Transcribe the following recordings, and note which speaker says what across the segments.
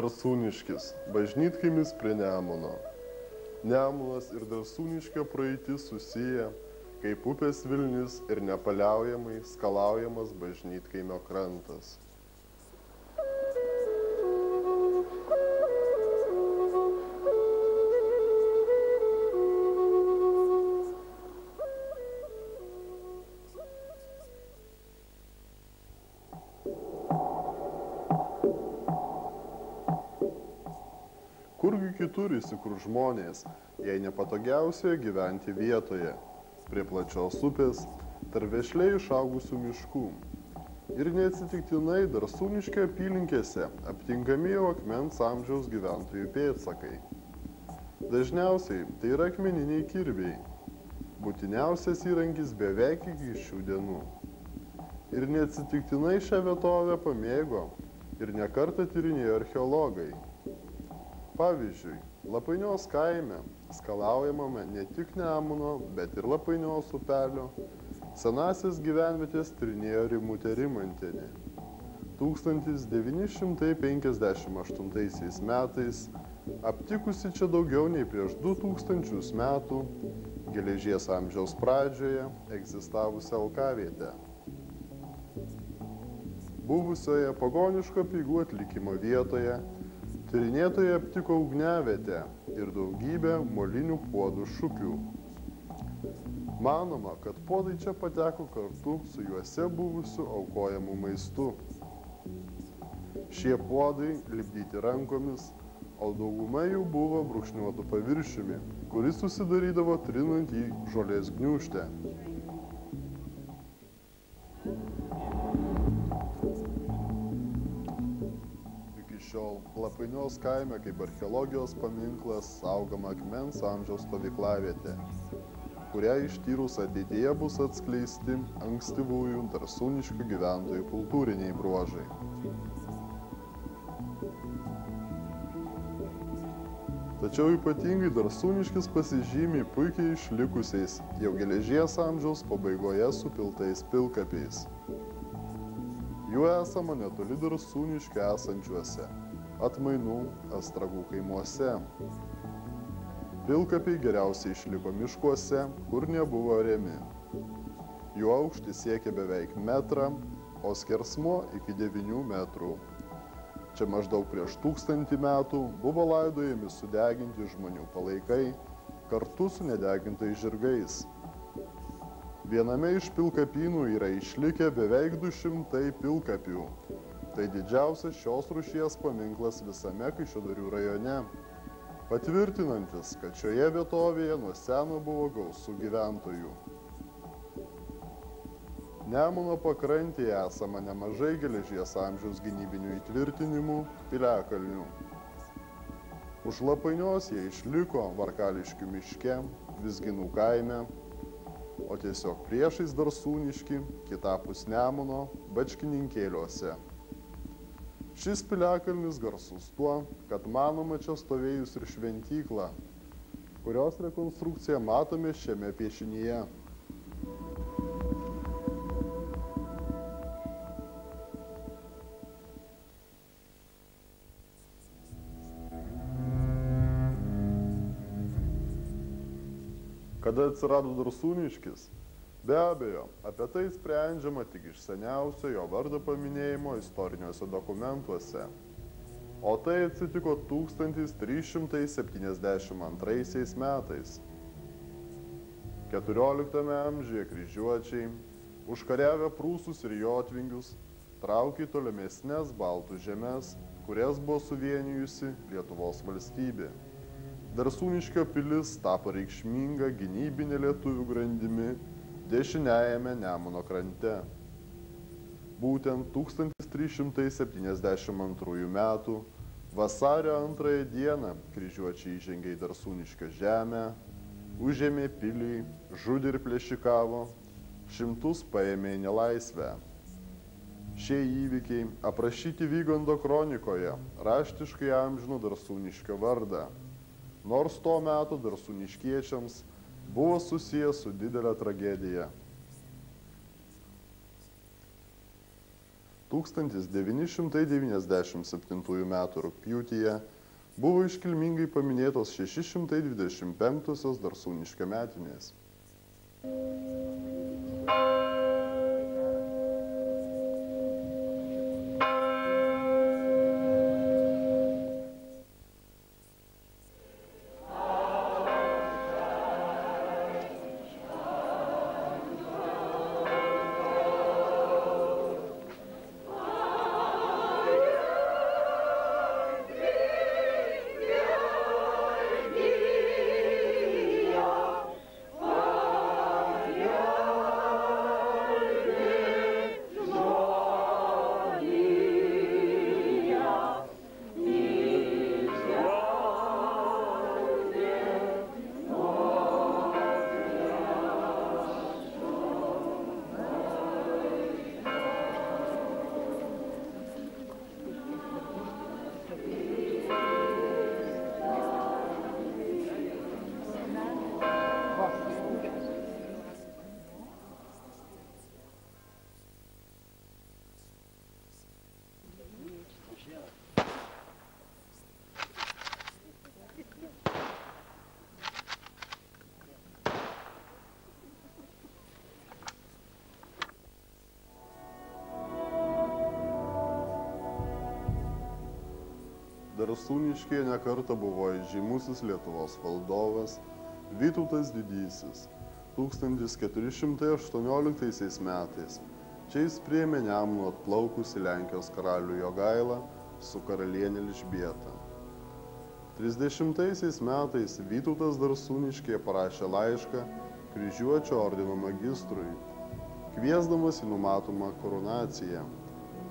Speaker 1: Darsūniškis, bažnytkaimis prie Nemuno. Nemunas ir Darsūniškio praeitis susiję, kaip upės Vilnis ir nepaliaujamai skalaujamas bažnytkaimio krantas. Kurgi kitur įsikurs žmonės, jei nepatogiausioje gyventi vietoje, prie plačios upės, tarp vešliai išaugusių miškų. Ir neatsitiktinai Darsūniškio apylinkėse aptinkami jau akmens amžiaus gyventojų pėdsakai. Dažniausiai tai yra akmeniniai kirviai, būtiniausias įrankis beveik iki šių dienų. Ir neatsitiktinai šią vietovę pamėgo ir nekartą tyrinėjo archeologai. Pavyzdžiui, Lapainios kaime, skalaujamame ne tik Nemuno, bet ir Lapainios upelio, senasis gyvenvietės tyrinėjo Rimutė Rimantienė. 1958 metais, aptikusi čia daugiau nei prieš 2000 metų, geležies amžiaus pradžioje egzistavusią alkavietę. Buvusioje pagoniško apeigų atlikimo vietoje tyrinėtojai aptiko ugniavietę ir daugybę molinių puodų šukių. Manoma, kad puodai čia pateko kartu su juose buvusiu aukojamu maistu. Šie puodai lipdyti rankomis, o dauguma jų buvo brūkšniuotų paviršiumi, kuris susidarydavo trinant į žolės gniūžtę. Šiol Lapainios kaime kaip archeologijos paminklas saugoma akmens amžiaus stovyklavietė, kurią ištyrus ateityje bus atskleisti ankstyvųjų Darsūniškių gyventojų kultūriniai bruožai. Tačiau ypatingai Darsūniškis pasižymi puikiai išlikusiais jau geležies amžiaus pabaigoje supiltais pilkapiais. Jų esama netoli Darsūniškio esančiuose Atmainų Astragų kaimuose. Pilkapiai geriausiai išliko miškuose, kur nebuvo ariami. Jų aukštis siekia beveik metrą, o skersmuo iki 9 metrų. Čia maždaug prieš 1000 metų buvo laidojami sudeginti žmonių palaikai kartu su nedegintais žirgais. Viename iš pilkapynų yra išlikę beveik 200 pilkapių. Tai didžiausias šios rūšies paminklas visame Kaišiadorių rajone, patvirtinantis, kad šioje vietovėje nuo seno buvo gausu gyventojų. Nemuno pakrantėje esama nemažai geležies amžiaus gynybinių įtvirtinimų, piliakalnių. Už Lapainios jie išliko Varkališkių miške, Vizginų kaime, o tiesiog priešais Darsūniškį, kitapus Nemuno, Bačkininkėliuose. Šis piliakalnis garsus tuo, kad manoma čia stovėjus ir šventykla, kurios rekonstrukciją matome šiame piešinyje. Kada atsirado Darsūniškis? Be abejo, apie tai sprendžiama tik iš seniausio jo vardo paminėjimo istoriniuose dokumentuose. O tai atsitiko 1372 metais. 14 amžiuje kryžiuočiai, užkariavę prūsus ir jotvingius, traukė į tolimesnes baltų žemes, kurias buvo suvienijusi Lietuvos valstybė. Darsūniškio pilis tapo reikšminga gynybinė lietuvių grandimi dešiniajame Nemuno krante. Būtent 1372 metų vasario 2 dieną kryžiuočiai įžengė į Darsūniškio žemę, užėmė pilį, žudė ir plėšikavo, šimtus paėmė į nelaisvę. Šie įvykiai aprašyti Vyganto kronikoje raštiškai amžino Darsūniškio vardą, nors to meto darsūniškiečiams buvo susijęs su didelė tragedija. 1997 m. rugpjūtyje buvo iškilmingai paminėtos 625-osios Darsūniškio metinės. Darsūniškyje nekartą buvo žymusis Lietuvos valdovas Vytautas Didysis. 1418 metais čia jis priėmė Nemunu atplaukusį Lenkijos karalių Jogailą su karaliene Elžbieta. 30 metais Vytautas Darsūniškyje parašė laišką Kryžiuočio ordino magistrui, kviesdamas į numatomą koronaciją,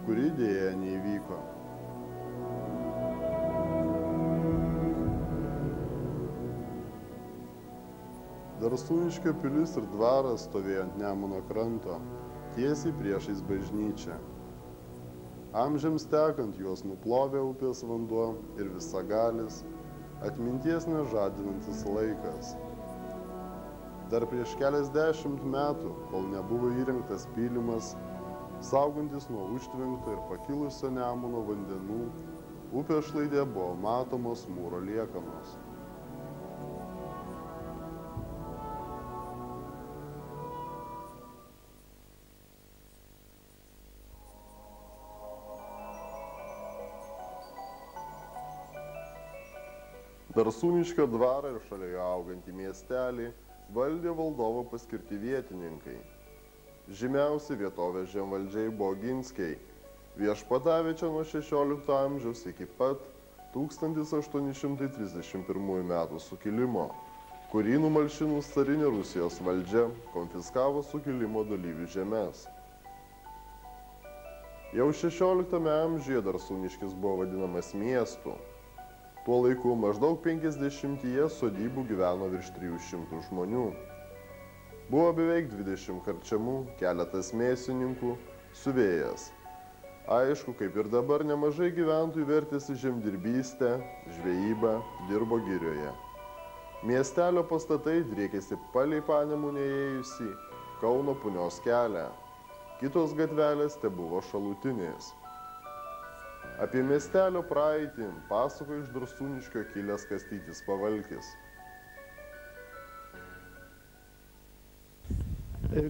Speaker 1: kuri deja neįvyko. Darsūniškio pilis ir dvaras stovėjo ant Nemuno kranto, tiesiai priešais bažnyčią. Amžiams tekant juos nuplovė upės vanduo ir visagalis, atminties nežadinantis laikas. Dar prieš keliasdešimt metų, kol nebuvo įrengtas pylimas, saugantis nuo užtvenkto ir pakilusio Nemuno vandenų, upės šlaide buvo matomos mūro liekanos. Darsūniškio dvarą ir šalia jo augantį miestelį valdė valdovo paskirti vietininkai. Žymiausi vietovės žemvaldžiai buvo Ginskiai, viešpatavę čia nuo 16 amžiaus iki pat 1831 metų sukilimo, kurį numalšinus carinė Rusijos valdžia konfiskavo sukilimo dalyvių žemes. Jau 16 amžiuje Darsūniškis buvo vadinamas miestu. Tuo laiku maždaug 50 sodybų gyveno virš 300 žmonių. Buvo beveik 20 karčemų, keletas mėsininkų, siuvėjas. Aišku, kaip ir dabar, nemažai gyventojų vertėsi žemdirbystę, žvejybą, dirbo girioje. Miestelio pastatai driekėsi palei Panemunę ėjusį Kauno Punios kelią. Kitos gatvelės tebuvo šalutinės. Apie miestelio praeitį pasakoja iš Darsūniškio kilęs Kastytis Pavalkis.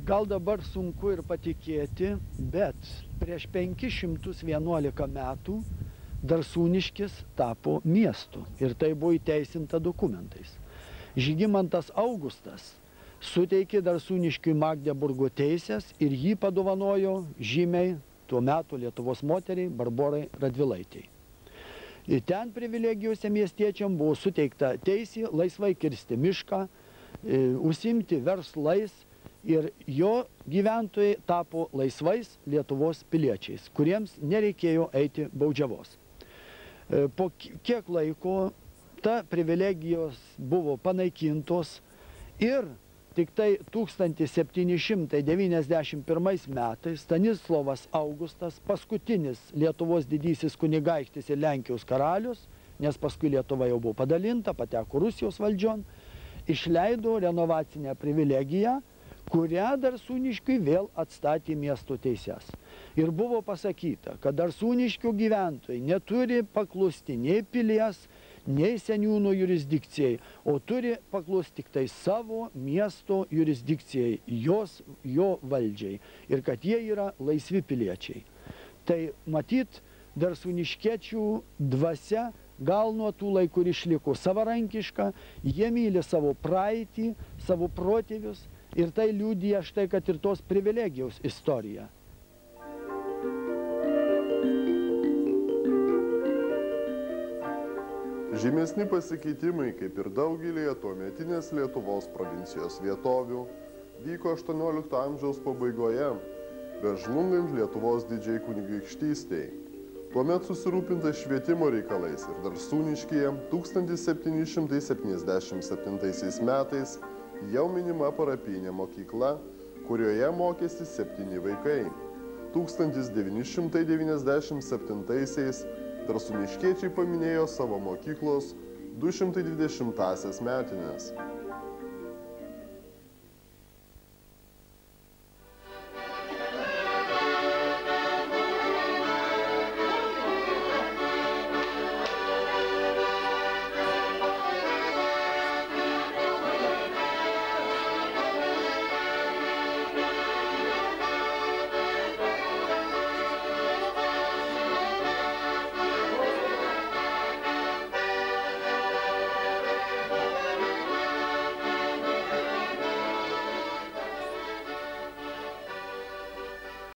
Speaker 2: Gal dabar sunku ir patikėti, bet prieš 511 metų Darsūniškis tapo miestu ir tai buvo įteisinta dokumentais. Žygimantas Augustas suteikė Darsūniškiui Magdeburgo teisės ir jį padovanojo žymiai tuo metu Lietuvos moteriai Barborai Radvilaitei. Ten privilegijose miestiečiam buvo suteikta teisė laisvai kirsti mišką, užsiimti verslais ir jo gyventojai tapo laisvais Lietuvos piliečiais, kuriems nereikėjo eiti baudžiavos. Po kiek laiko ta privilegijos buvo panaikintos ir tik tai 1791 metais Stanislovas Augustas, paskutinis Lietuvos didysis kunigaikštis ir Lenkijos karalius, nes paskui Lietuva jau buvo padalinta, pateko Rusijos valdžion, išleido renovacinę privilegiją, kurią Darsūniškiui vėl atstatė miesto teises. Ir buvo pasakyta, kad Darsūniškių gyventojai neturi paklusti nei pilies, nei seniūno jurisdikcijai, o turi paklusti tik tai savo miesto jurisdikcijai, jo valdžiai, ir kad jie yra laisvi piliečiai. Tai matyt, darsūniškiečių dvasia gal nuo tų laikų ir išliko savarankiška, jie myli savo praeitį, savo protėvius, ir tai liudija štai, kad ir tos privilegijos istorija.
Speaker 1: Žymesni pasikeitimai, kaip ir daugelėje tuometinės Lietuvos provincijos vietovių, vyko 18 amžiaus pabaigoje, bežlungant Lietuvos didžiai kunigaikštystei. Tuomet susirūpinta švietimo reikalais ir Darsūniškyje 1777 metais jau minima parapijinė mokykla, kurioje mokėsi 7 vaikai. 1997-aisiais Darsūniškiečiai paminėjo savo mokyklos 220-asias metines.